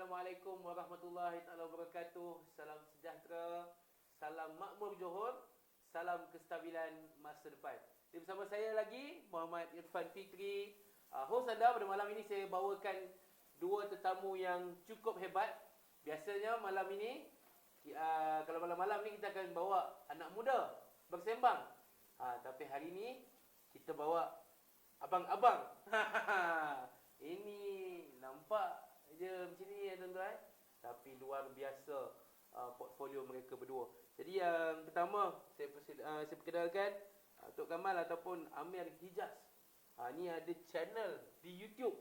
Assalamualaikum warahmatullahi taala wabarakatuh. Salam sejahtera, salam makmur Johor, salam kestabilan masa depan. Jadi bersama saya lagi Muhammad Irfan Fikri, host anda. Pada malam ini saya bawakan dua tetamu yang cukup hebat. Biasanya malam ini kalau malam-malam ni kita akan bawa anak muda bersembang. Tapi hari ini kita bawa abang-abang. Ini nampak je macam ni ya tuan-tuan, tapi luar biasa portfolio mereka berdua. Jadi yang pertama saya perkenalkan Tok Kamal ataupun Amir Hijaz. Ni ada channel di YouTube.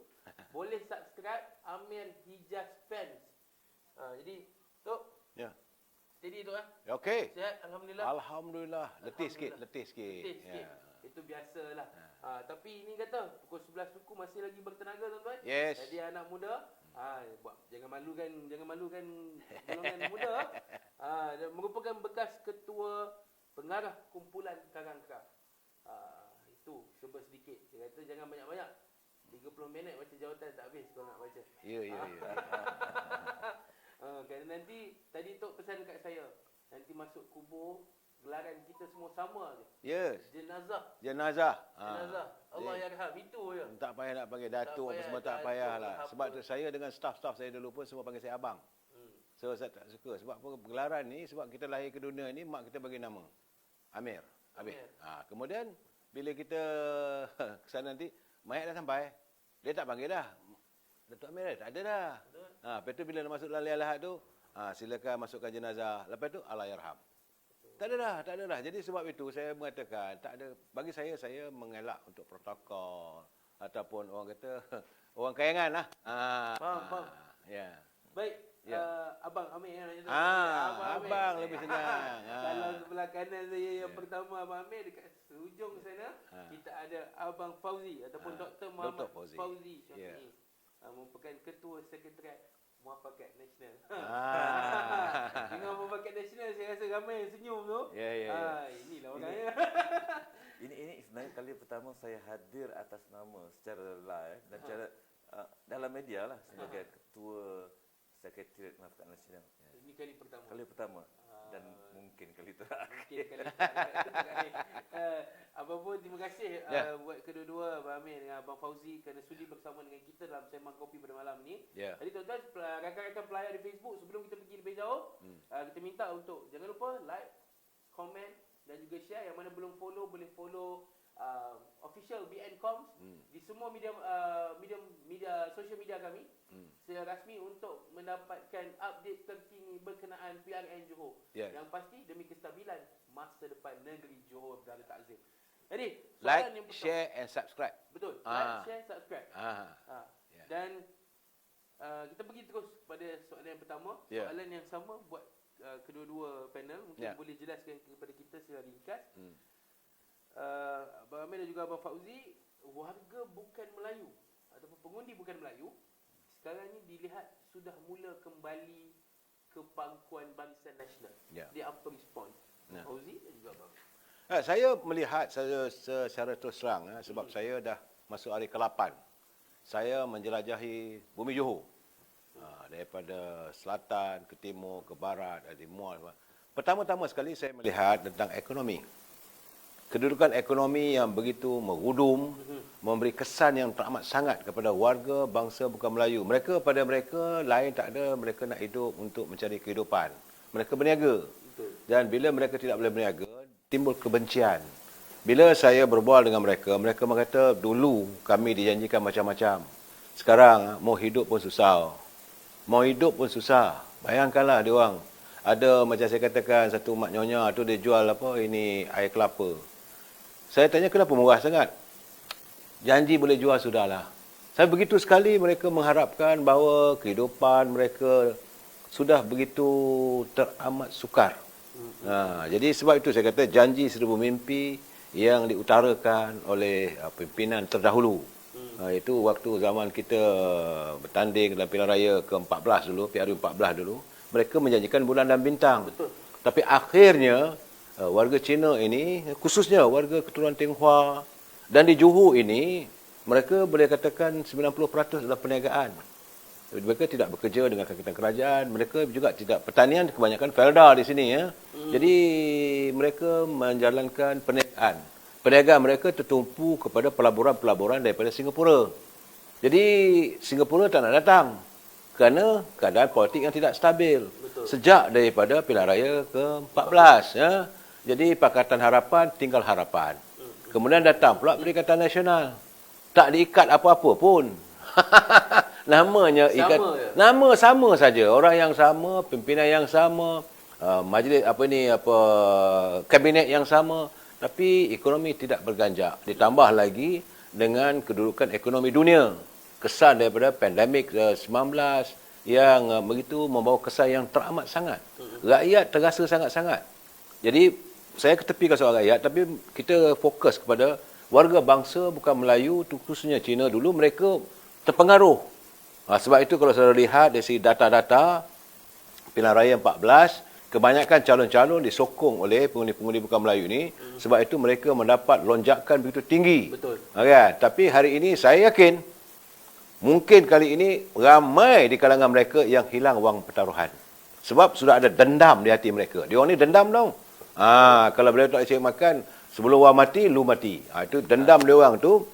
Boleh subscribe Amir Hijaz Fans. Jadi Tok, ya. Jadi Tok Okey. Sihat alhamdulillah. Alhamdulillah. Letih sikit. Ya. Itu biasalah. Tapi ini kata pukul 11 suku masih lagi bertenaga tuan-tuan. Yes. Jadi anak muda jangan malukan golongan muda. Dia merupakan bekas ketua pengarah kumpulan Karang Kraf. Itu serba sedikit. Dia kata jangan banyak-banyak. 30 minit baca jawatan tak habis kalau nak baca. Ya. Kerana nanti tadi Tok pesan kat saya, nanti masuk kubur gelaran kita semua sama je. Yes. Jenazah. Jenazah. Allah yarham, itu je. Tak payah nak panggil datuk apa semua, tak payahlah. Sebab tu saya dengan staff-staff saya dulu pun semua panggil saya abang. So saya tak suka. Sebab apa gelaran ni, sebab kita lahir ke dunia ni, mak kita bagi nama Amir. Habis. Kemudian bila kita kesana nanti, mayat dah sampai, dia tak panggil dah Datuk Amir tak ada dah. Lepas tu bila masuk dalam liang lahat tu, silakan masukkan jenazah. Lepas tu Allah yarham. Tak ada dah. Jadi sebab itu saya mengatakan, tak ada, bagi saya mengelak untuk protokol ataupun orang kata orang kayangan lah. Faham. Ya. Baik. Ya. Abang Amir yang abang lebih senang. Kalau sebelah kanan saya yang pertama Abang Amir, dekat hujung sana kita ada Abang Fauzi ataupun Dr. Muhammad Fauzi Syafi'i. Merupakan ketua sekretariat Muafakat Nasional. Dengan Muafakat Nasional saya rasa ramai yang senyum tu. Ya. Inilah orangnya. Ini sebenarnya kali pertama saya hadir atas nama secara live dan secara dalam media lah sebagai ketua Sekretariat Muafakat Nasional. Ini kali pertama. Kali pertama dan mungkin kali terakhir. Apapun terima kasih buat kedua-dua Abang Amir dengan Abang Fauzi kerana sudi bersama dengan kita dalam sembang kopi pada malam ni. Jadi tuan-tuan, rakan-rakan pelayar di Facebook, sebelum kita pergi lebih jauh, kita minta untuk jangan lupa like, komen dan juga share. Yang mana belum follow, boleh follow official BNComs di semua media social media kami secara rasmi untuk mendapatkan update terkini berkenaan PRN Johor. Yang pasti demi kestabilan masa depan negeri Johor Darul Ta'zim. Jadi like, share and subscribe. Betul. Like, share, subscribe. Dan kita pergi terus pada soalan yang pertama. Soalan yang sama buat kedua-dua panel. Mungkin boleh jelaskan kepada kita secara ringkas. Abang Amir dan juga Abang Fauzi, warga bukan Melayu ataupun pengundi bukan Melayu sekarang ni dilihat sudah mula kembali ke pangkuan Barisan Nasional. Dia apa respon Fauzi dan juga Abang? Saya melihat secara terus terang sebab saya dah masuk hari ke-8. Saya menjelajahi bumi Johor. Daripada selatan ke timur ke barat, dari muar. Pertama-tama sekali saya melihat tentang ekonomi. Kedudukan ekonomi yang begitu merudum, memberi kesan yang teramat sangat kepada warga bangsa bukan Melayu. Mereka lain tak ada, mereka nak hidup untuk mencari kehidupan. Mereka berniaga. Dan bila mereka tidak boleh berniaga, timbul kebencian. Bila saya berbual dengan mereka, mereka mengata dulu kami dijanjikan macam-macam. Sekarang mau hidup pun susah. Bayangkanlah dia orang. Ada macam saya katakan satu mak nyonya tu dia jual ini air kelapa. Saya tanya kenapa murah sangat? Janji boleh jual sudahlah. Saya begitu sekali mereka mengharapkan bahawa kehidupan mereka sudah begitu teramat sukar. Jadi sebab itu saya kata janji seribu mimpi yang diutarakan oleh pimpinan terdahulu. Itu waktu zaman kita bertanding dalam pilihan raya ke-14 dulu, PRU 14 dulu. Mereka menjanjikan bulan dan bintang. Betul. Tapi akhirnya warga Cina ini, khususnya warga keturunan Tionghoa dan di Johor ini, mereka boleh katakan 90% adalah perniagaan. Mereka tidak bekerja dengan kakitan kerajaan, mereka juga tidak pertanian, kebanyakan felda di sini ya. Jadi mereka menjalankan perniagaan. Perniagaan mereka tertumpu kepada pelaburan-pelaburan daripada Singapura. Jadi Singapura tak nak datang kerana keadaan politik yang tidak stabil. Betul. Sejak daripada pilihan raya ke-14 ya. Jadi Pakatan Harapan tinggal harapan. Kemudian datang pula Perikatan Nasional. Tak diikat apa-apa pun. Namanya Sama ikat je? nama sama saja, orang yang sama, pimpinan yang sama, majlis kabinet yang sama, tapi ekonomi tidak berganjak. Ditambah lagi dengan kedudukan ekonomi dunia, kesan daripada pandemik 19 yang begitu membawa kesan yang teramat sangat. Rakyat terasa sangat-sangat. Jadi saya ketepikan soal rakyat, tapi kita fokus kepada warga bangsa bukan Melayu, khususnya Cina dulu, mereka terpengaruh. Sebab itu kalau saya lihat dari segi data-data pilihan raya 14, kebanyakan calon-calon disokong oleh pengundi-pengundi bukan Melayu ini, sebab itu mereka mendapat lonjakan begitu tinggi. Betul. Kan? Tapi hari ini saya yakin mungkin kali ini ramai di kalangan mereka yang hilang wang pertaruhan. Sebab sudah ada dendam di hati mereka. Dia orang ni dendam tau. Kalau beliau tak cari makan, sebelum orang mati, lu mati. Itu dendam dia orang tu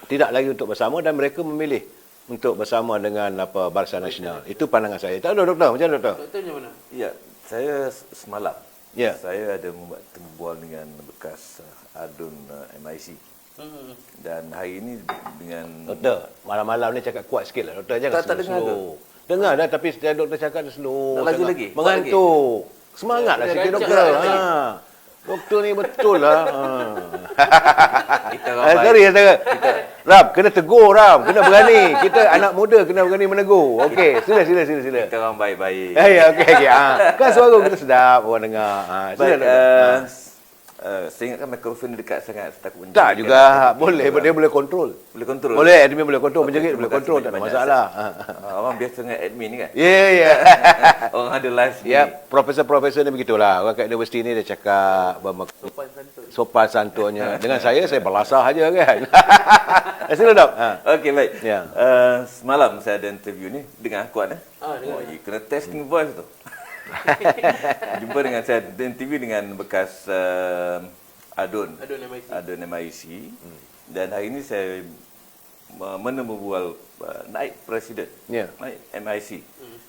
tidak lagi untuk bersama dan mereka memilih untuk bersama dengan Barisan Nasional. Itu pandangan saya. Tak ada doktor, macam mana doktor? Doktor macam mana? Ya, saya semalam Ya. saya ada membuat tembual dengan bekas adun MIC. Dan hari ini dengan Doktor, malam-malam ni cakap kuat sikit lah. Doktor jangan Tak dengar slow. Dengar dah, tapi doktor cakap dia slow. Nak laju sangat. lagi? Kuat Mengantuk. Semangatlah Dia sikit rancak doktor. lagi. Doktor ni betul lah. kita ramai. Sorry, Ram, kena tegur Ram. Kena berani. Kita anak muda kena berani menegur. Okey, sila. Kita orang baik-baik. Ya, okey. Kan suara kita sedap orang dengar. Sila Baik, doktor. saya ingatkan mikrofon dekat sangat, takut Tak menjerit. juga. Boleh, dia boleh kontrol. Boleh kontrol. Boleh, admin boleh kontrol. Menjerit Terima boleh kasih kontrol. Tak ada banyak-banyak. masalah. Orang biasa dengan admin ni kan. Ya. Orang ada live sendiri. Ya, profesor-profesor ni begitulah. Orang kat universiti ni dia cakap Sopan santun. sopan santunnya. Dengan saya berlasah aja kan. Sila dok. Okey, baik. Ya. Semalam saya ada interview ni. Dengar kuat Dengar. you kena testing voice tu. Jumpa dengan saya ada interview dengan bekas Adun MIC. Dan hari ini saya berbual naib presiden, naib MIC.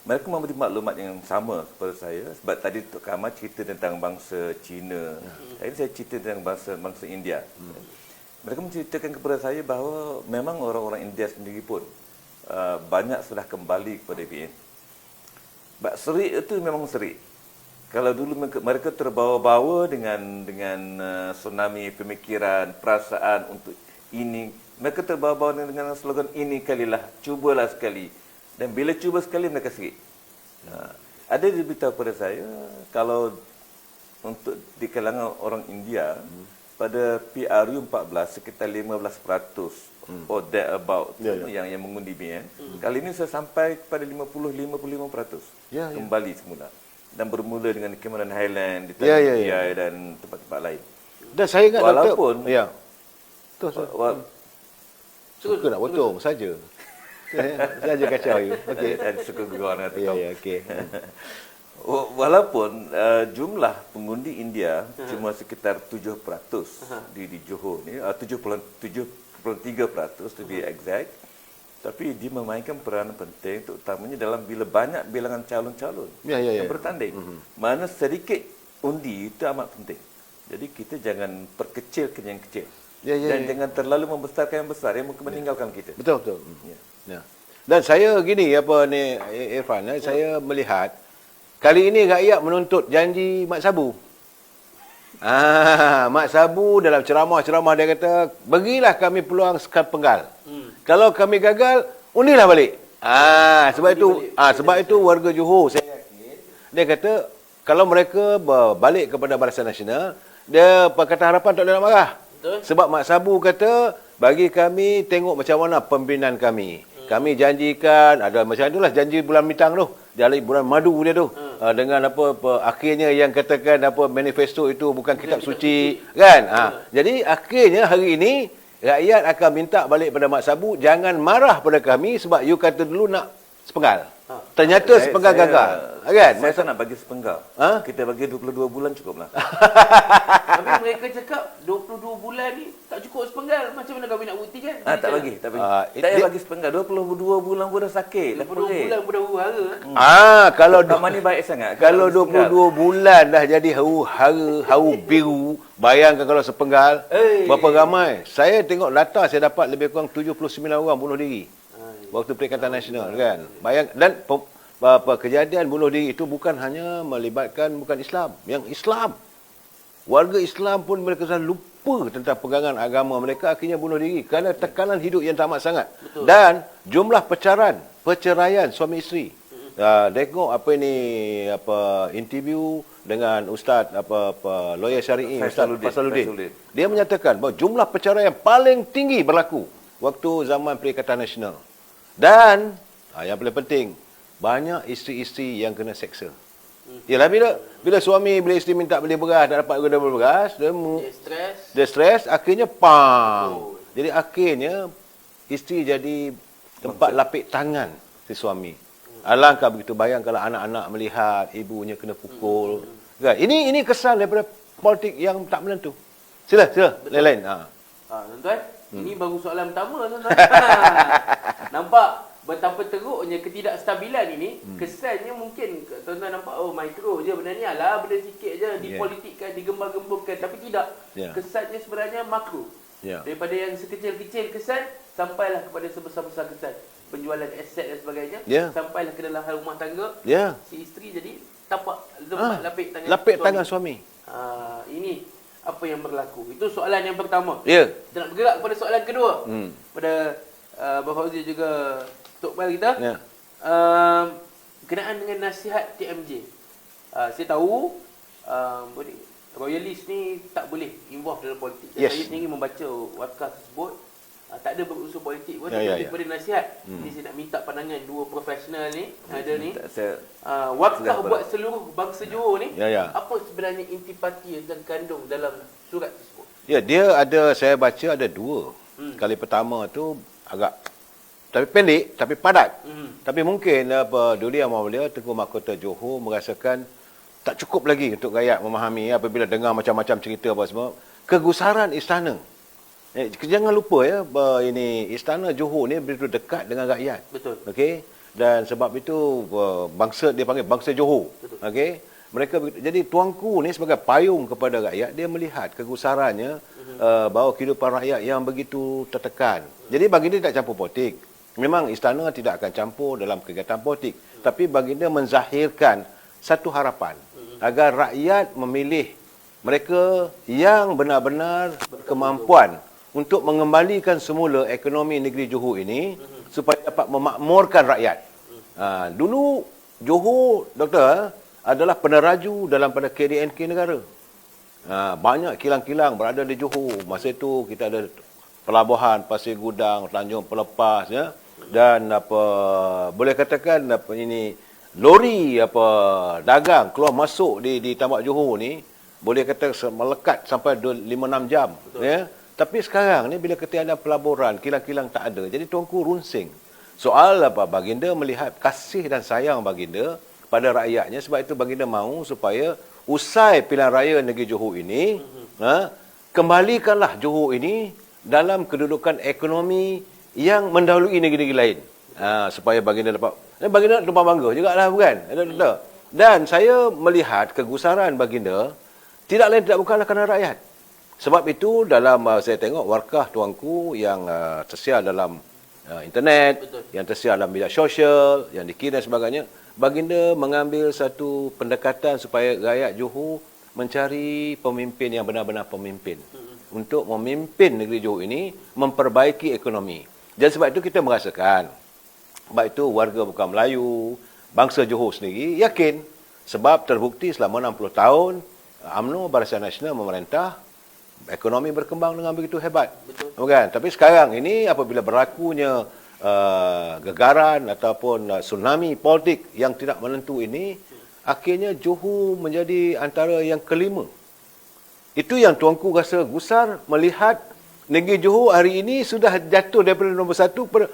Mereka memberi maklumat yang sama kepada saya sebab tadi Tok Kamal cerita tentang bangsa Cina. Hari ini saya cerita tentang bangsa India. Mereka menceritakan kepada saya bahawa memang orang-orang India sendiri pun banyak sudah kembali kepada PN. Serik itu memang serik. Kalau dulu mereka terbawa-bawa dengan tsunami pemikiran, perasaan untuk ini. Mereka terbawa-bawa dengan slogan ini kalilah, cubalah sekali. Dan bila cuba sekali mereka serik. Ada diberitahu kepada saya, kalau untuk di kalangan orang India, pada PRU 14 sekitar 15% or that about yang mengundi BN. Kali ini saya sampai pada 50-55% kembali semula. Dan bermula dengan Cameron Highland di Tanzania dan tempat-tempat lain. Dan saya ingat Walaupun doktor, suka nak potong saja. Saja kacau you. Okey. Saya suka gegar dengan Ya, okey. Walaupun jumlah pengundi India cuma sekitar 7% di Johor ni, 7.3% to be exact. Tapi dia memainkan peranan penting terutamanya dalam bila banyak bilangan calon-calon yang bertanding. Mana sedikit undi itu amat penting. Jadi kita jangan perkecilkan yang kecil. Dan jangan terlalu membesarkan yang besar yang mungkin meninggalkan kita. Betul. Ya. Dan saya gini Irfan, saya melihat kali ini rakyat menuntut janji Mat Sabu. Mat Sabu dalam ceramah-ceramah dia kata, berilah kami peluang sekali penggal. Kalau kami gagal, undilah balik. Sebab itu warga Johor saya yakin dia kata kalau mereka balik kepada Barisan Nasional, dia Pakatan Harapan tak boleh nak marah. Betul. Sebab Mat Sabu kata bagi kami tengok macam mana pembinaan kami. Kami janjikan ada macam itulah janji bulan bintang tu. Dari bulan madu dia tu. Dengan akhirnya yang katakan manifesto itu bukan kitab suci kan. Jadi akhirnya hari ini rakyat akan minta balik pada Mat Sabu, jangan marah pada kami sebab you kata dulu nak sepenggal. Ha. Ternyata sepenggal gagal. Kan? Saya tak nak bagi sepenggal. Ha? Kita bagi 22 bulan cukuplah. Tapi mereka cakap 22 bulan ni tak cukup sepenggal. Macam mana kami nak buktikan? Tak bagi. Tak dia- payah bagi sepenggal. 22 bulan pun dah sakit. Dah 22 perit. bulan pun dah huru-hara. Kalau Kamar ni baik sangat. kalau Bagi sepenggal. 22 bulan dah jadi hau-hara, hau biru, bayangkan kalau sepenggal, berapa ramai. Saya tengok data, saya dapat lebih kurang 79 orang bunuh diri waktu Perikatan Nasional, kan. Bayang, dan kejadian bunuh diri itu bukan hanya melibatkan bukan Islam. Yang Islam, warga Islam pun mereka sudah lupa tentang pegangan agama mereka, akhirnya bunuh diri kerana tekanan hidup yang amat sangat. Betul. Dan jumlah perceraian suami isteri. Tengok interview dengan Ustaz lawyer syar'i Ustaz Fasaluddin. Dia menyatakan bahawa jumlah perceraian paling tinggi berlaku waktu zaman Perikatan Nasional. Dan yang paling penting, banyak isteri-isteri yang kena seksa. Yalah, bila suami, bila isteri minta beli beras, tak dapat guna beli beras, dia stres, akhirnya pang. Jadi akhirnya isteri jadi tempat lapik tangan si suami. Alangkah begitu, bayang kalau anak-anak melihat ibunya kena pukul. Kan? Ini kesan daripada politik yang tak menentu. Sila, lain-lain. Tuan-tuan, ini baru soalan pertama, tuan-tuan. Nampak betapa teruknya ketidakstabilan ini. Kesannya mungkin tuan-tuan nampak mikro je benda ni, alah benda sikit je, dipolitikkan, digembar-gemburkan, tapi tidak. Kesannya sebenarnya makro. Daripada yang sekecil-kecil kesan sampailah kepada sebesar-besar kesan, penjualan aset dan sebagainya, sampailah ke dalam hal rumah tangga. Si isteri jadi tapak lapik tangan suami. Ini apa yang berlaku. Itu soalan yang pertama. Kita nak bergerak kepada soalan kedua. Pada Abang Fauzi juga Tok Bal kita. Berkenaan dengan nasihat TMJ. Saya tahu royalist ni tak boleh involve dalam politik. Saya sendiri membaca warkah tersebut. Tak ada berunsur politik pun, daripada nasihat. Jadi saya nak minta pandangan dua profesional ni ada ni. Warkah buat seluruh bangsa Johor ni, apa sebenarnya intipati yang kandung dalam surat tersebut? Dia ada, saya baca ada dua. Kali pertama tu agak tapi pendek tapi padat. Tapi mungkin Duli Yang Mulia Tengku Mahkota Johor merasakan tak cukup lagi untuk rakyat memahami apabila dengar macam-macam cerita apa semua. Kegusaran istana. Jangan lupa ini istana Johor ni begitu dekat dengan rakyat. Betul. Okey. Dan sebab itu bangsa dia panggil bangsa Johor. Okey. Mereka jadi tuanku ni sebagai payung kepada rakyat, dia melihat kegusarannya bahawa kehidupan rakyat yang begitu tertekan. Jadi baginda tak campur politik. Memang istana tidak akan campur dalam kegiatan politik, tapi baginda menzahirkan satu harapan agar rakyat memilih mereka yang benar-benar kemampuan untuk mengembalikan semula ekonomi negeri Johor ini supaya dapat memakmurkan rakyat. Dulu Johor, Doktor, adalah peneraju dalam pada KDNK negara. Banyak kilang-kilang berada di Johor. Masa itu kita ada pelabuhan Pasir Gudang, Tanjung Pelepas, dan boleh katakan ini lori dagang keluar masuk di tambak Johor ni boleh kata melekat sampai 5-6 jam. Tapi sekarang ni bila ketiadaan pelaburan, kilang-kilang tak ada. Jadi tuanku runsing. Soal baginda melihat kasih dan sayang baginda pada rakyatnya, sebab itu baginda mahu supaya usai pilihan raya negeri Johor ini, kembalikanlah Johor ini dalam kedudukan ekonomi yang mendahului negeri-negeri lain. Supaya baginda dapat tumpang bangga jugalah, bukan? Dan saya melihat kegusaran baginda tidak lain tidak bukanlah kerana rakyat. Sebab itu dalam saya tengok warkah tuanku yang tersiar dalam internet, yang tersiar dalam media sosial, yang dikirim dan sebagainya, baginda mengambil satu pendekatan supaya rakyat Johor mencari pemimpin yang benar-benar pemimpin untuk memimpin negeri Johor ini, memperbaiki ekonomi. Dan sebab itu kita merasakan, sebab itu warga bukan Melayu, bangsa Johor sendiri yakin, sebab terbukti selama 60 tahun UMNO Barisan Nasional memerintah, ekonomi berkembang dengan begitu hebat. Bukan? Tapi sekarang ini apabila berlakunya gegaran ataupun tsunami politik yang tidak menentu ini, akhirnya Johor menjadi antara yang kelima. Itu yang tuanku rasa gusar melihat negeri Johor hari ini sudah jatuh daripada nombor 1 kepada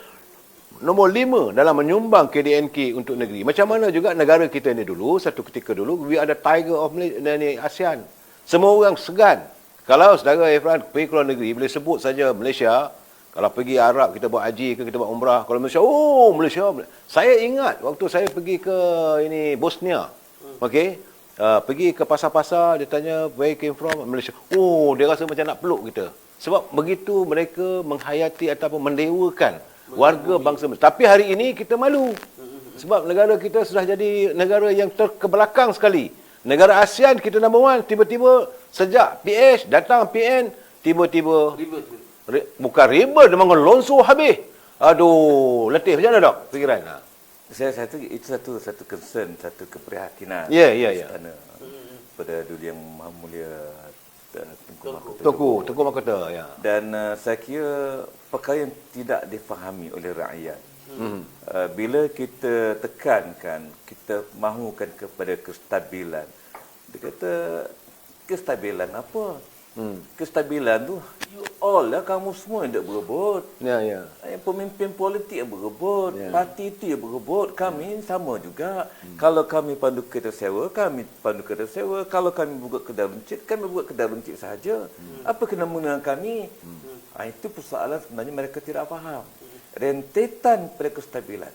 nombor 5 dalam menyumbang KDNK untuk negeri. Macam mana juga negara kita ni dulu, satu ketika dulu, we are the tiger of ASEAN. Semua orang segan. Kalau saudara Irfan pergi ke luar negeri, boleh sebut saja Malaysia, kalau pergi Arab, kita buat haji ke, kita buat umrah. Kalau Malaysia, oh Malaysia. Saya ingat waktu saya pergi ke Bosnia, okey, pergi ke pasar-pasar, dia tanya, where you came from? Malaysia. Oh, dia rasa macam nak peluk kita. Sebab begitu mereka menghayati ataupun mendewakan warga bangsa Malaysia. Tapi hari ini kita malu. Sebab negara kita sudah jadi negara yang terkebelakang sekali. Negara ASEAN kita number 1, tiba-tiba sejak PH datang PN, tiba-tiba bukan riba, dia memang longsor habis. Aduh, letih macam mana dok fikiran? Itu satu concern, satu keprihatinan. Ya. Pada Duli Yang Maha Mulia Tunku Mahkota, ya. Dan saya kira perkara yang tidak difahami oleh rakyat. Bila kita tekankan, kita mahukan kepada kestabilan. Dia kata, kestabilan apa? Kestabilan tu, you all lah, kamu semua yang berebut. Ya. Pemimpin politik yang berebut, parti itu yang berebut, kami sama juga. Kalau kami pandu kereta sewa, kami pandu kereta sewa. Kalau kami buka kedai runcit, kami buka kedai runcit sahaja. Apa kena mengenai kami? Itu persoalan sebenarnya mereka tidak faham. Rentetan pada kestabilan.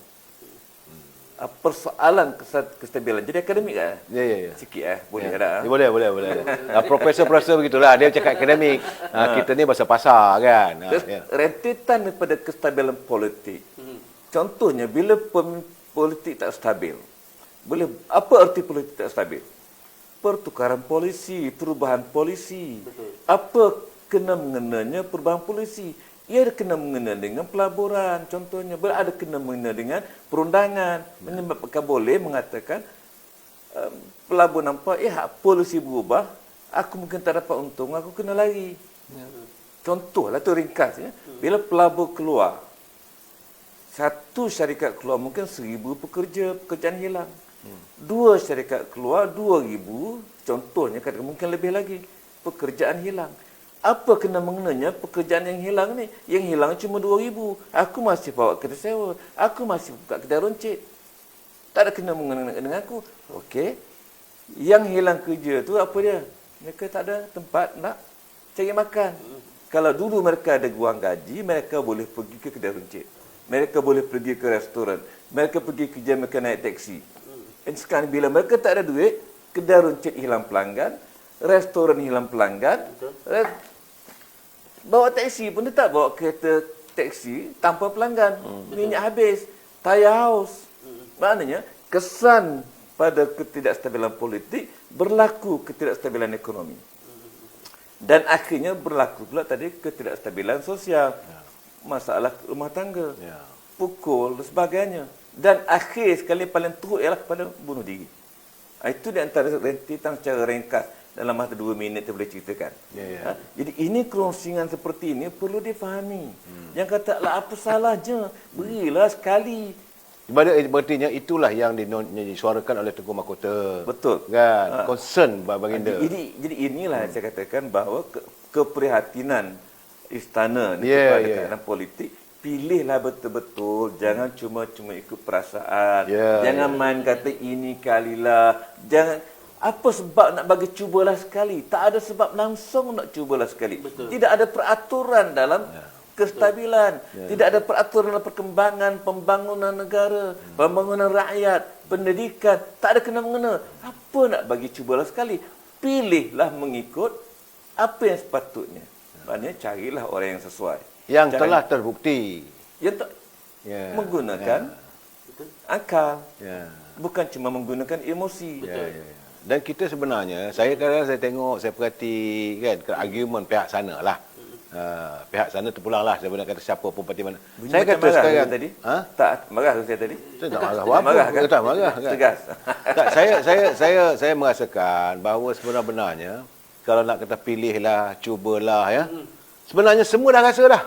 Persoalan kestabilan. Jadi akademik kan? Ya. Sikit boleh tak? Boleh. Profesor begitulah, dia cakap akademik. Kita ni bahasa pasar kan. Rentetan daripada kestabilan politik. Contohnya, bila politik tak stabil. Apa arti politik tak stabil? Pertukaran polisi, perubahan polisi. Betul. Apa kena mengenanya perubahan polisi? Ia ada kena mengena dengan pelaburan, contohnya. Ada kena mengena dengan perundangan. Menyebabkan boleh mengatakan, pelabur nampak, polisi berubah, aku mungkin tak dapat untung, aku kena lari. Contohlah tu ringkas. Bila pelabur keluar, satu syarikat keluar mungkin 1,000 pekerjaan hilang. 2 syarikat keluar, 2,000, contohnya, mungkin lebih lagi, pekerjaan hilang. Apa kena mengenanya pekerjaan yang hilang ni? Yang hilang cuma 2,000. Aku masih bawa kereta sewa. Aku masih buka kedai runcit. Tak ada kena mengena dengan aku. Okey. Yang hilang kerja tu apa dia? Mereka tak ada tempat nak cari makan. Kalau dulu mereka ada wang gaji, mereka boleh pergi ke kedai runcit. Mereka boleh pergi ke restoran. Mereka pergi kerja, mereka naik teksi. Dan sekarang bila mereka tak ada duit, kedai runcit hilang pelanggan, restoran hilang pelanggan, bawa teksi pun dia tak bawa kereta teksi tanpa pelanggan. Minyak habis, tayar haus. Maknanya kesan pada ketidakstabilan politik berlaku ketidakstabilan ekonomi. Dan akhirnya berlaku pula tadi ketidakstabilan sosial. Masalah rumah tangga. Pukul dan sebagainya. Dan akhir sekali paling teruk ialah kepada bunuh diri. Itu di antara rentetan secara ringkas. Dalam masa 2 minit kita boleh ceritakan. Jadi ini kerongsingan seperti ini perlu difahami. Yang kata, lah apa salahnya? Berilah sekali. Berartinya itulah yang disuarakan oleh Tunku Mahkota. Betul. Kan? Concern baginda. Jadi inilah saya katakan bahawa keprihatinan istana kepada keadaan politik. Pilihlah betul-betul. Jangan cuma ikut perasaan. Jangan main kata ini kalilah. Jangan... Apa sebab nak bagi cubalah sekali? Tak ada sebab langsung nak cubalah sekali. Betul. Tidak ada peraturan dalam kestabilan. Tidak ada peraturan dalam perkembangan pembangunan negara, pembangunan rakyat, pendidikan. Tak ada kena-mengena. Apa nak bagi cubalah sekali? Pilihlah mengikut apa yang sepatutnya. Maknanya carilah orang yang sesuai. Yang telah terbukti. Yang menggunakan akal. Bukan cuma menggunakan emosi. Dan kita sebenarnya, saya tengok, saya perhati kan argument pihak sana lah. Pihak sana terpulang lah sebenarnya kata siapa pun parti mana. Saya kata sekarang tadi. Tak marah saya tadi. Saya tak marah apa. Tak marah kan. Tegas. Tak, saya merasakan bahawa sebenarnya kalau nak kata pilihlah, cubalah ya. Sebenarnya semua dah rasa dah.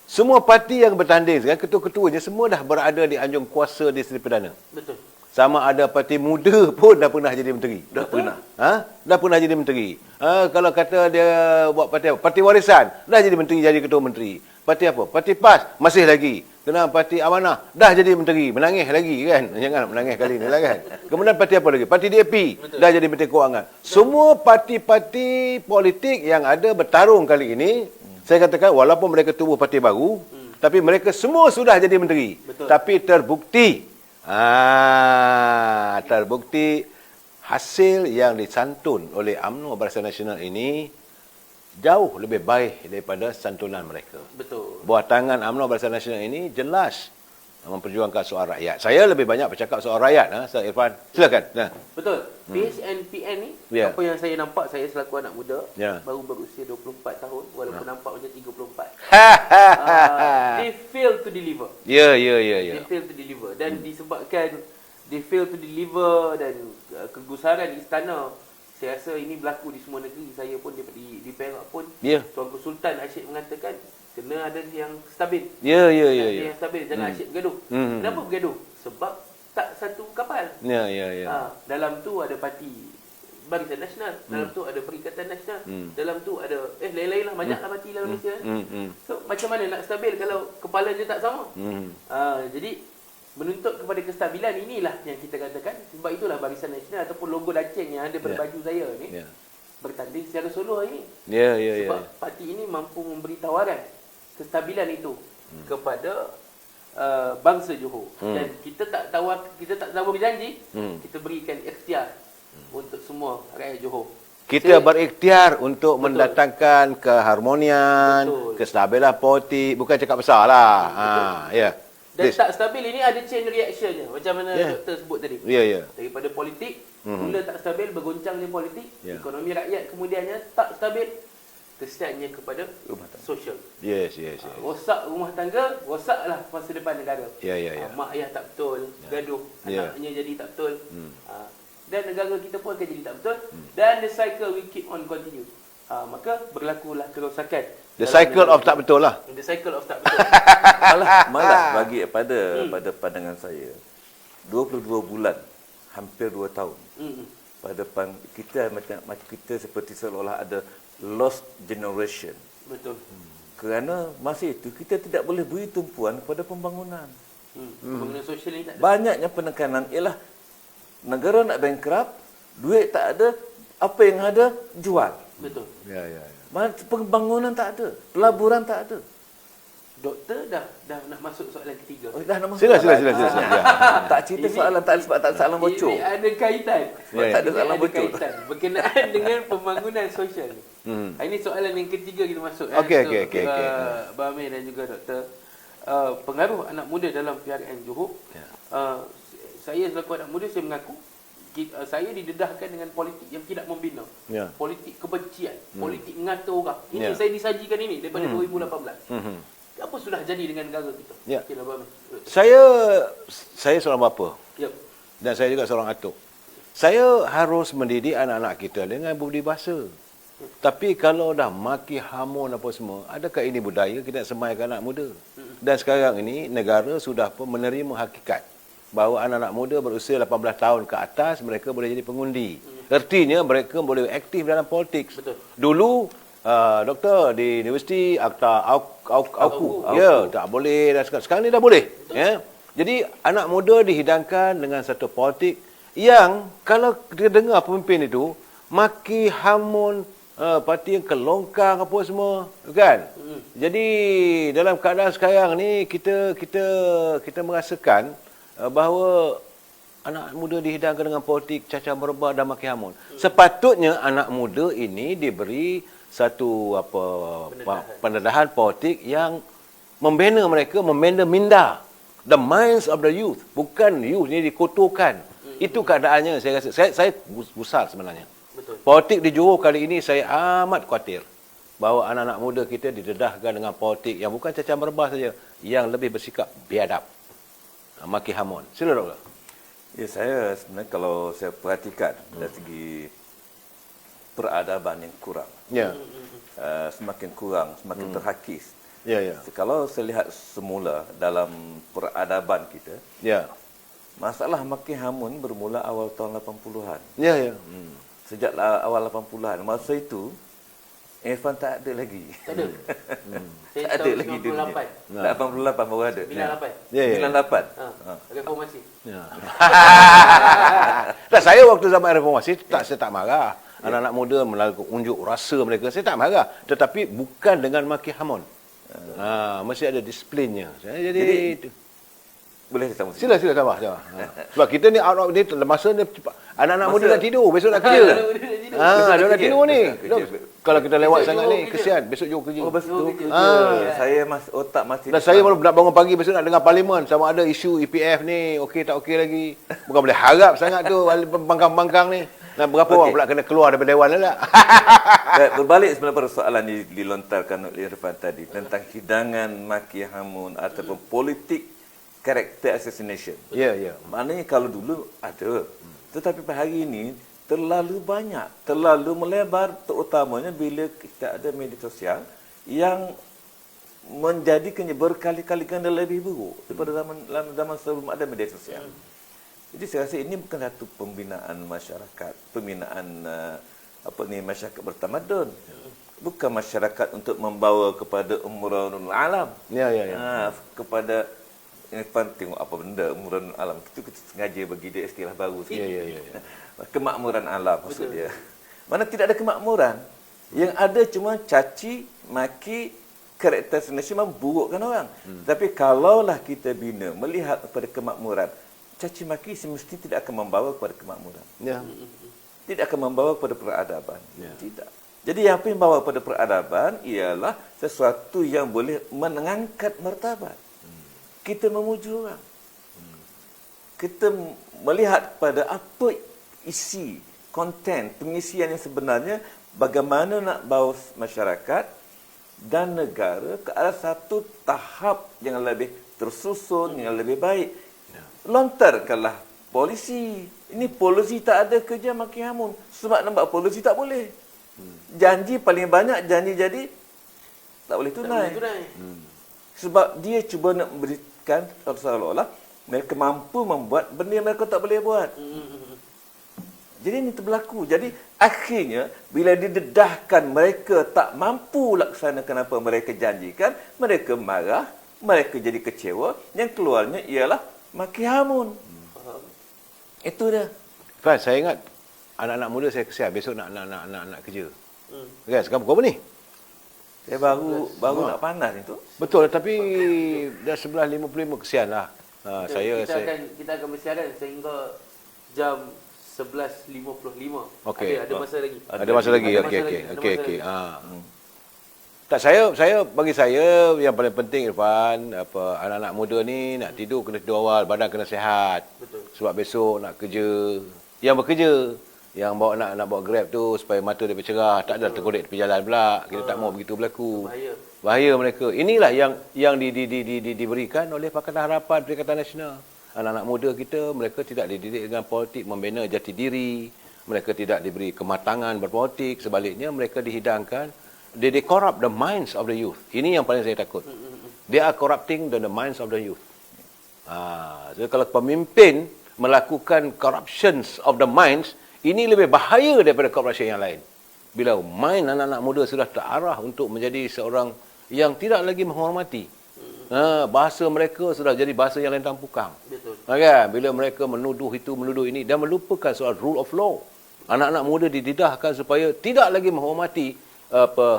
Semua parti yang bertanding sekarang, ketua-ketuanya semua dah berada di anjung kuasa di Seri Perdana. Betul. Sama ada parti muda pun dah pernah jadi menteri. Dah pernah. Dah pernah jadi menteri. Kalau kata dia buat parti apa? Parti Warisan, dah jadi menteri, jadi ketua menteri. Parti apa? Parti PAS, masih lagi. Kena parti Amanah, dah jadi menteri, menangis lagi kan. Jangan menangis kali ni lah kan. Kemudian parti apa lagi? Parti DAP, dah jadi menteri kewangan. Semua parti-parti politik yang ada bertarung kali ini, saya katakan walaupun mereka tubuh parti baru, tapi mereka semua sudah jadi menteri. Betul. Tapi terbukti hasil yang disantun oleh UMNO Barisan Nasional ini jauh lebih baik daripada santunan mereka. Betul. Buah tangan UMNO Barisan Nasional ini jelas memperjuangkan soal rakyat. Saya lebih banyak bercakap soal rakyat, Ustaz Irfan. Silakan. Betul. PHNPN ni, Ya. apa yang saya nampak, saya selaku anak muda, Ya. baru berusia 24 tahun, walaupun nampak macam 34. Ha. They fail to deliver. Ya. They fail to deliver. Dan disebabkan they fail to deliver dan kegusaran istana, saya rasa ini berlaku di semua negeri. Saya pun di Perak pun, Ya. Tuanku Sultan Asyik mengatakan, kena ada yang stabil. Ya. Yang stabil, jangan asyik bergaduh. Hmm. Kenapa bergaduh? Sebab tak satu kapal. Ya. Dalam tu ada parti Barisan Nasional, dalam tu ada Perikatan Nasional, dalam tu ada lain-lain lah, banyaklah parti dalam Malaysia. So macam mana nak stabil kalau kepala je tak sama? Jadi menuntut kepada kestabilan inilah yang kita katakan. Sebab itulah Barisan Nasional ataupun logo Daceng yang ada pada baju saya ni bertanding secara solo hari ini. Sebab parti ini mampu memberi tawaran kestabilan itu kepada bangsa Johor. Dan kita tak berjanji, kita berikan ikhtiar untuk semua rakyat Johor. Kita berikhtiar untuk Betul. mendatangkan keharmonian, Betul. kestabilan politik, bukan cakap besar lah. Ya. Dan Please. tak stabil ini ada chain reactionnya. Macam mana doktor sebut tadi. Ya. Daripada politik, mula tak stabil, bergoncang di politik, Ya. ekonomi rakyat kemudiannya tak stabil, kesiannya kepada sosial. Yes. Rosak rumah tangga, rosaklah masa depan negara. Ya. Mak ayah tak betul, gaduh, Ya. anaknya jadi tak betul. Dan negara kita pun akan jadi tak betul. Dan the cycle will keep on continue. Maka berlakulah kerosakan. The dalam cycle negara of tak kita. betul lah. The cycle of tak betul. Malah bagi pada pandangan saya 22 bulan, hampir 2 tahun. Kita macam kita seperti seolah-olah ada lost generation. Betul. Kerana masa itu kita tidak boleh beri tumpuan kepada pembangunan. Pembangunan sosial ni tak ada. Banyaknya penekanan ialah negara nak bankrupt, duit tak ada, apa yang ada jual. Betul. Ya. Pembangunan tak ada, pelaburan tak ada. Doktor dah nak masuk soalan ketiga. Oh, dah nama Sila. Ya. Tak cerita soalan tak sebab tak ada soalan bocor. Ini ada kaitan. Sebab tak ada Ini soalan bocor. kaitan berkenaan dengan pembangunan sosial ni. Ini soalan yang ketiga kita masuk. Okey. Abang Amir dan juga doktor. Pengaruh anak muda dalam PRN Johor. Saya selaku anak muda, saya mengaku saya didedahkan dengan politik yang tidak membina. Ya. Politik kebencian, politik mengatur orang. Ini Ya. saya disajikan ini daripada 2018. Apa sudah jadi dengan negara kita? Ya. Okey, Abang Amir. Saya seorang bapa Yep. dan saya juga seorang atuk. Saya harus mendidik anak-anak kita dengan budi bahasa. Tapi kalau dah maki hamun apa semua, adakah ini budaya kita nak semaikan anak muda? Dan sekarang ini negara sudah pun menerima hakikat bahawa anak-anak muda berusia 18 tahun ke atas mereka boleh jadi pengundi. Artinya mereka boleh aktif dalam politik. Betul. Dulu doktor di universiti akta auku. Ya, tak boleh dan sekarang ni dah boleh. Ya. Jadi anak muda dihidangkan dengan satu politik yang kalau kita dengar pemimpin itu maki hamun parti yang kelongkang apa semua kan. Jadi dalam keadaan sekarang ni kita merasakan bahawa anak muda dihidangkan dengan politik cacah merebah dan maki hamun. Sepatutnya anak muda ini diberi satu pendedahan politik yang membina mereka, membina minda, the minds of the youth. Bukan youth ni dikotorkan. Itu keadaannya saya rasa. Saya gusar sebenarnya. Betul. Politik di Johor kali ini saya amat khawatir bahawa anak-anak muda kita didedahkan dengan politik yang bukan cacah merebah saja, yang lebih bersikap biadab. Maki hamun. Sila doktor. Ya, saya sebenarnya kalau saya perhatikan dari segi peradaban yang kurang. Ya. Semakin kurang, semakin terhakis. Ya. Kalau saya lihat semula dalam peradaban kita, Ya. masalah maki hamun bermula awal tahun 80-an. Ya. Sejak awal 80-an. Masa itu, Irfan tak ada lagi. Tak ada. Saya Tak ada tahun lagi dunia. 98. 88 baru ada. 98. Ya, ya. 98. Reformasi. Ya. Tak, saya waktu zaman reformasi saya tak marah. Anak-anak muda melakukan unjuk rasa mereka, saya tak marah. Tetapi bukan dengan maki hamun. Mesti ada disiplinnya. Jadi Boleh saya sambung? sila tambah. Sebab kita ni out of ni masa ni anak-anak muda nak tidur, besok nak kerja. Dia nak tidur ni. Kalau kita lewat sangat ni kesian, besok jauh kerja. Oh, betul. Saya otak masih. Dan saya baru nak bangun pagi besok nak dengar parlimen sama ada isu EPF ni okey tak okey lagi. Bukan boleh harap sangat tu pembangkang-pembangkang ni. Dan berapa orang pula kena keluar daripada dewan lah. Berbalik sebenarnya pada soalan yang dilontarkan oleh Irfan tadi tentang hidangan maki hamun ataupun politik character assassination. Ya, ya. Maknanya kalau dulu ada, tetapi pada hari ini terlalu banyak, terlalu melebar, terutamanya bila kita ada media sosial yang menjadikannya berkali-kali ganda lebih buruk daripada zaman sebelum ada media sosial. Jadi saya rasa ini bukan satu pembinaan masyarakat, pembinaan masyarakat bertamadun. Bukan masyarakat untuk membawa kepada umranul alam. Ya. Kepada Irfan tengok apa benda umranul alam. Kita sengaja bagi dia istilah baru sikit. Ya. Kemakmuran alam maksud dia. Mana tidak ada kemakmuran. Yang ada cuma caci, maki, karakter assassination, memburukkan orang. Tapi kalaulah kita bina melihat kepada kemakmuran, caci maki semestinya tidak akan membawa kepada kemakmuran. Ya. Tidak akan membawa kepada peradaban. Ya. Tidak. Jadi apa yang membawa kepada peradaban ialah sesuatu yang boleh mengangkat martabat. Kita memuji orang. Kita melihat kepada apa isi, konten, pengisian yang sebenarnya, bagaimana nak bawa masyarakat dan negara ke arah satu tahap yang lebih tersusun, yang lebih baik. Lontarkanlah polisi. Ini polisi tak ada kerja maki hamun. Sebab nampak polisi tak boleh. Janji paling banyak, janji jadi tak boleh tunai. Sebab dia cuba nak memberikan seolah-olah mereka mampu membuat benda yang mereka tak boleh buat. Jadi ini berlaku. Jadi akhirnya bila didedahkan mereka tak mampu laksanakan apa mereka janjikan, mereka marah, mereka jadi kecewa, yang keluarnya ialah maki hamun. Itu dia. Kan saya ingat anak-anak muda saya kesian besok nak kerja. Kan sekarang pukul apa ni? Saya baru nak panas itu. Betul, tapi dah 11.55 kesian lah. Kita akan bersiaran sehingga jam 11.55. Okey. Ada masa lagi. Ada masa lagi. Okey. Tak, bagi saya yang paling penting Irfan, anak-anak muda ni nak tidur kena tidur awal, badan kena sihat. Betul. Sebab besok nak kerja. Yang bekerja, yang nak bawa Grab tu supaya mata dia bercerah, tak ada terkorek tepi jalan pula. Kita tak mau begitu berlaku. Bahaya mereka. Inilah yang diberikan oleh Pakatan Harapan Perikatan Nasional. Anak-anak muda kita, mereka tidak dididik dengan politik membina jati diri. Mereka tidak diberi kematangan berpolitik. Sebaliknya, mereka dihidangkan. They corrupt the minds of the youth. Ini yang paling saya takut. They are corrupting the minds of the youth. Jadi kalau pemimpin melakukan corruptions of the minds, ini lebih bahaya daripada corruption yang lain. Bila mind anak-anak muda sudah terarah untuk menjadi seorang yang tidak lagi menghormati. Bahasa mereka sudah jadi bahasa yang lentang pukang. Betul. Kan? Bila mereka menuduh itu, menuduh ini dan melupakan soal rule of law. Anak-anak muda dididahkan supaya tidak lagi menghormati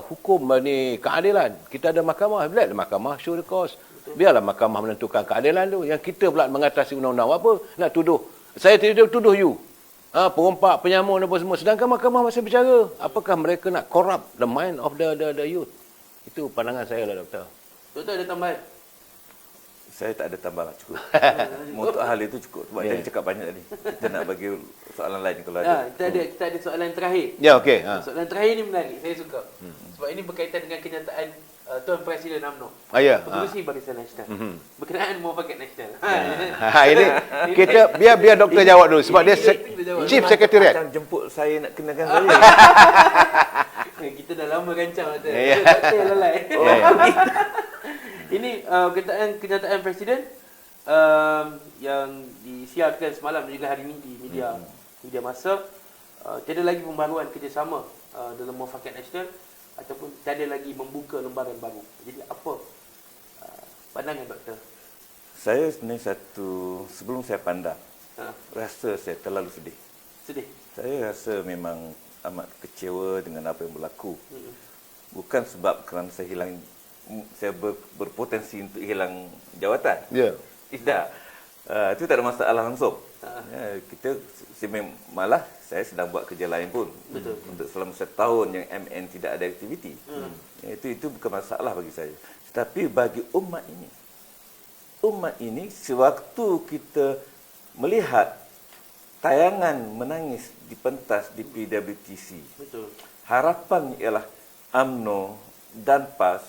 hukum ni keadilan. Kita ada mahkamah, biarlah mahkamah show the cause. Biarlah mahkamah menentukan keadilan tu. Yang kita pula mengatasi undang-undang apa nak tuduh. Saya tidak tuduh you. Perompak, penyamun apa semua. Sedangkan mahkamah masih bicara. Apakah mereka nak corrupt the mind of the youth? Itu pandangan saya lah, Doktor. Doktor ada tambahan? Saya tak ada tambah lah, cukup. Untuk hal itu cukup. Sebab tadi cakap banyak tadi. Kita nak bagi soalan lain kalau ada. Kita ada soalan terakhir. Ya, okey. Soalan terakhir ni menarik. Saya suka. Sebab ini berkaitan dengan kenyataan Tuan Presiden UMNO. Ya. Pengerusi Barisan Nasional. Berkenaan muafakat nasional. Ini kita biar doktor jawab dulu sebab dia Chief Secretariat. Macam jemput saya nak kenakan saya. Kita dah lama rancang Doktor. Ya. Doktor lalai. Ini kenyataan Presiden yang disiarkan semalam dan juga hari ini di media masa. Tiada lagi pembaharuan kerjasama dalam muafakat nasional. ataupun tiada lagi membuka lembaran baru. Jadi apa pandangan doktor? Saya sebenarnya sebelum saya pandang, Ha, rasa saya terlalu sedih. sedih. Saya rasa memang amat kecewa dengan apa yang berlaku. Hmm. Bukan sebab kerana saya berpotensi untuk hilang jawatan. Ya. Tidak. Itu tak ada masalah langsung. Ha. Kita malah saya sedang buat kerja lain pun. Betul. Untuk selama setahun yang MN tidak ada aktiviti. Itu bukan masalah bagi saya. Tetapi bagi umat ini sewaktu kita melihat tayangan menangis di pentas di PWTC, Betul. harapan ialah UMNO dan PAS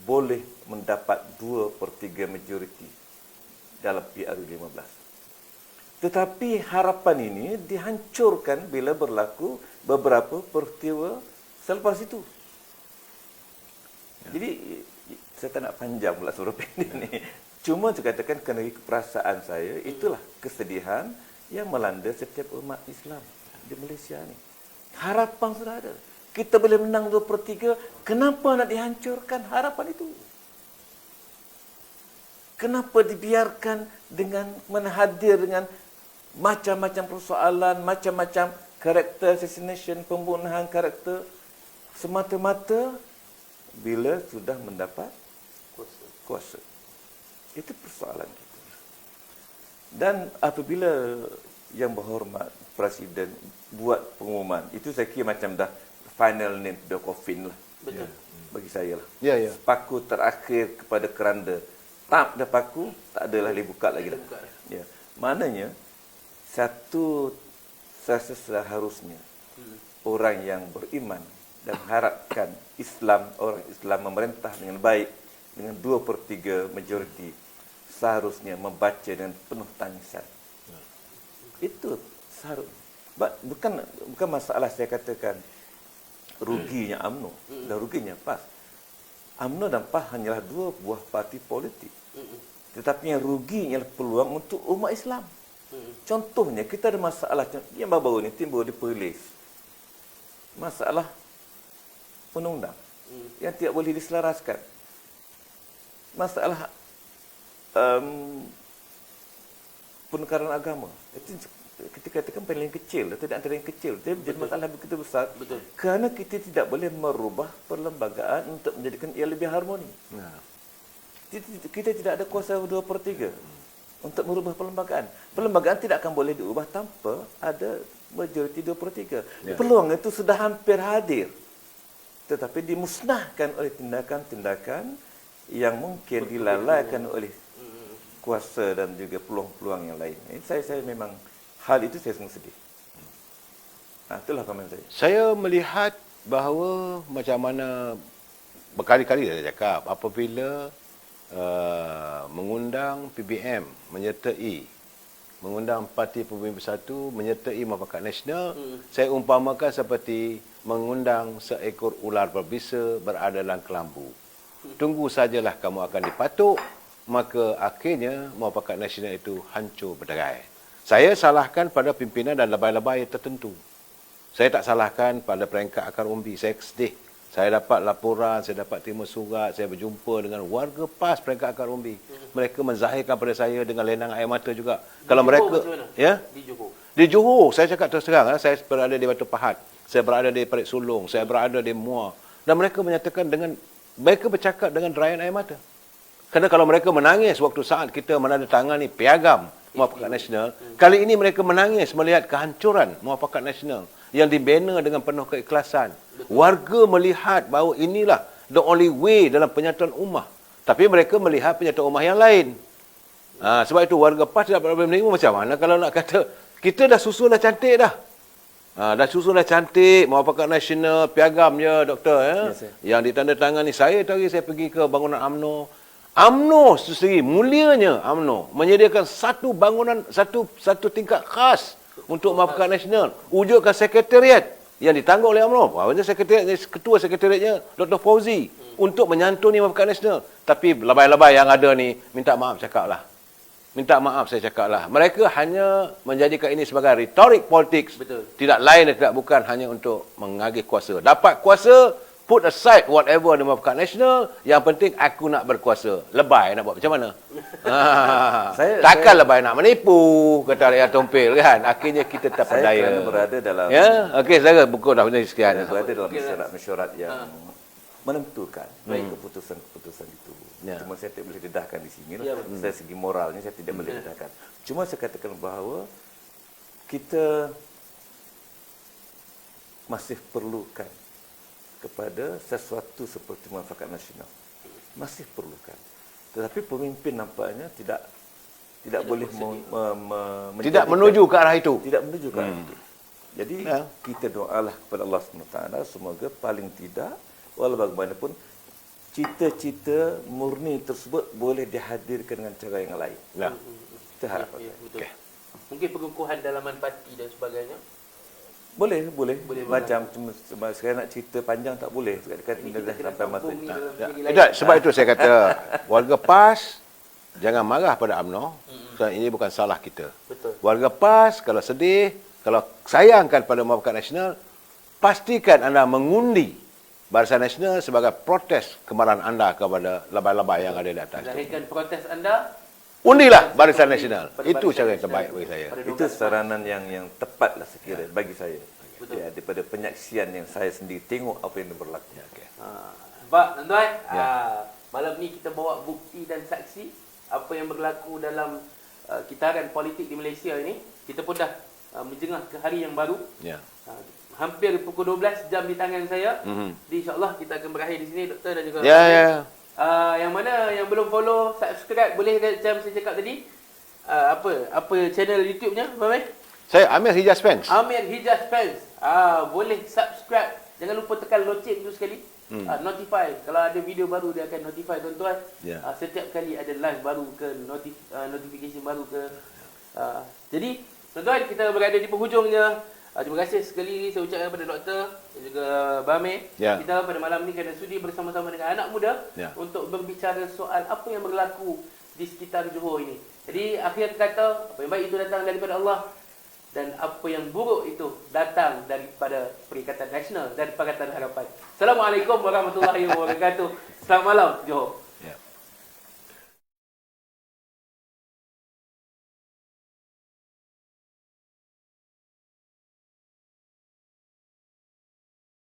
boleh mendapat 2/3 majoriti dalam PRU 15. Tetapi harapan ini dihancurkan bila berlaku beberapa peristiwa selepas itu. Jadi saya tak nak panjang pula suruh pendek ni. Cuma saya katakan kerana keperasaan saya, itulah kesedihan yang melanda setiap umat Islam di Malaysia ni. Harapan sudah ada. Kita boleh menang 2/3, kenapa nak dihancurkan harapan itu? Kenapa dibiarkan dengan hadir dengan macam-macam persoalan, macam-macam karakter assassination, pembunuhan karakter, semata-mata bila sudah mendapat kuasa. Itu persoalan kita. Dan apabila yang berhormat Presiden buat pengumuman, itu saya kira macam dah final nail the coffin lah. Betul. Bagi saya lah. Ya, ya. Paku terakhir kepada keranda. Tap dah paku, tak adalah boleh buka lagi dah. Buka. Ya. Maknanya, seharusnya orang yang beriman dan harapkan orang Islam memerintah dengan baik, dengan 2/3 majoriti, seharusnya membaca dengan penuh tangisan. Itu seharusnya. Bukan masalah saya katakan ruginya UMNO dan ruginya PAS. UMNO dan PAS hanyalah dua buah parti politik. Tetapi yang rugi ialah peluang untuk umat Islam. Contohnya, kita ada masalah yang baru-baru ni timbul di Perlis. Masalah undang-undang yang tidak boleh diselaraskan. Masalah penekanan agama. Itu kita katakan paling kecil, tidak antara yang kecil. Jadi masalah begitu besar. Betul. Kerana kita tidak boleh merubah perlembagaan untuk menjadikan ia lebih harmoni. Kita tidak ada kuasa 2/3 untuk merubah perlembagaan. Perlembagaan tidak akan boleh diubah tanpa ada majoriti 2/3. Peluang itu sudah hampir hadir. Tetapi dimusnahkan oleh tindakan-tindakan yang mungkin dilalaikan oleh kuasa dan juga peluang-peluang yang lain. Saya memang hal itu saya sangat sedih. Itulah komen saya. Saya melihat bahawa macam mana berkali-kali saya cakap apabila mengundang PBM mengundang Parti Pemimpin Bersatu menyertai Muafakat Nasional, saya umpamakan seperti mengundang seekor ular berbisa berada dalam kelambu. Tunggu sajalah kamu akan dipatuk, maka akhirnya Muafakat Nasional itu hancur berderai. Saya salahkan pada pimpinan dan lebay-lebay tertentu. Saya tak salahkan pada peringkat akar umbi. Saya sedih. Saya dapat laporan, saya dapat terima surat, saya berjumpa dengan warga PAS peringkat akar umbi. Mereka menzahirkan pada saya dengan lenang air mata juga. Kalau mereka, ya? Di Johor, saya cakap terus terang, saya berada di Batu Pahat, saya berada di Parit Sulong, saya berada di Muar, dan mereka menyatakan mereka bercakap dengan derayan air mata. Kerana kalau mereka menangis waktu saat kita menandatangani piagam Muafakat Nasional, kali ini mereka menangis melihat kehancuran Muafakat Nasional yang dibina dengan penuh keikhlasan. Warga melihat bahawa inilah the only way dalam penyatuan ummah. Tapi mereka melihat penyatuan ummah yang lain. Sebab itu warga PAS tidak boleh menerima. Macam mana kalau nak kata, kita dah susun dah cantik dah. Dah susun dah cantik, Muafakat Nasional, piagam je doktor. Yes, yang ditandatangani. Saya tadi saya pergi ke bangunan UMNO. UMNO sendiri, mulianya UMNO menyediakan satu bangunan, satu tingkat khas untuk Muafakat Nasional. Wujudkan sekretariat yang ditanggung oleh UMNO. Ketua sekretariatnya Dr. Fauzi untuk menyantuni Muafakat Nasional. Tapi lebay-lebay yang ada ni, minta maaf cakaplah. Minta maaf saya cakaplah. Mereka hanya menjadikan ini sebagai retorik politik. Betul. Tidak lain dan tidak bukan hanya untuk mengagih kuasa. Dapat kuasa, put aside whatever Dewan Perwakilan Nasional, yang penting aku nak berkuasa. Lebay nak buat macam mana? Takkan lebay nak menipu, kata rakyat Tompel kan. Akhirnya kita tak Saya berdaya. kerana berada dalam Ya, okey saudara, buku dah punya sekian. berada dalam mesyuarat yang menentukan keputusan-keputusan itu. Ya. Cuma saya tidak boleh dedahkan di sini. Ya, Dari segi moralnya saya tidak boleh dedahkan. Cuma saya katakan bahawa kita masih perlukan kepada sesuatu seperti muafakat nasional. Masih perlukan. Tetapi pemimpin nampaknya tidak boleh Tidak menuju ke arah itu. tidak menuju ke arah itu. Jadi kita doalah kepada Allah SWT semoga paling tidak walau bagaimanapun cita-cita murni tersebut boleh dihadirkan dengan cara yang lain. Ya. Kita harapkan. Ya, betul. Mungkin pengukuhan dalaman parti dan sebagainya. Boleh. Boleh Macam cuma sekarang nak cerita panjang tak boleh. Dekat Ini dah kita kena sampai masa. sambung ni dalam segi lain. Tidak, sebab itu saya kata warga PAS jangan marah pada UMNO. Sebab ini bukan salah kita. Betul. Warga PAS kalau sedih, kalau sayangkan pada Muafakat Nasional, pastikan anda mengundi Barisan Nasional sebagai protes kemarahan anda kepada labai-labai yang ada di atas. Lahirkan protes anda. Undilah Barisan Nasional. Itu cara yang terbaik bagi saya. Itu saranan yang tepatlah sekiranya bagi saya. Ya, daripada penyaksian yang saya sendiri tengok apa yang berlaku. Ya, okay. Nampak tuan-tuan? Malam ni kita bawa bukti dan saksi apa yang berlaku dalam kitaran politik di Malaysia ini. Kita pun dah menjengah ke hari yang baru. Ya. Hampir pukul 12 jam di tangan saya. Jadi insyaAllah kita akan berakhir di sini, Doktor dan juga Ya. yang mana yang belum follow, subscribe boleh macam saya cakap tadi. Apa channel YouTube-nya, Abang Amir? Saya Amir Hijaz Fans. Amir Hijaz Fans. Boleh subscribe. Jangan lupa tekan loceng tu sekali. Notify. Kalau ada video baru dia akan notify tuan-tuan. Ya. Setiap kali ada live baru ke notification baru ke. Jadi tuan-tuan, kita berada di penghujungnya. Terima kasih sekali saya ucapkan kepada doktor dan juga Bame. Ya. Kita pada malam ni kena sudi bersama-sama dengan anak muda untuk berbicara soal apa yang berlaku di sekitar Johor ini. Jadi akhir kata, apa yang baik itu datang daripada Allah dan apa yang buruk itu datang daripada Perikatan Nasional dan Pakatan Harapan. Assalamualaikum warahmatullahi wabarakatuh. Selamat malam Johor.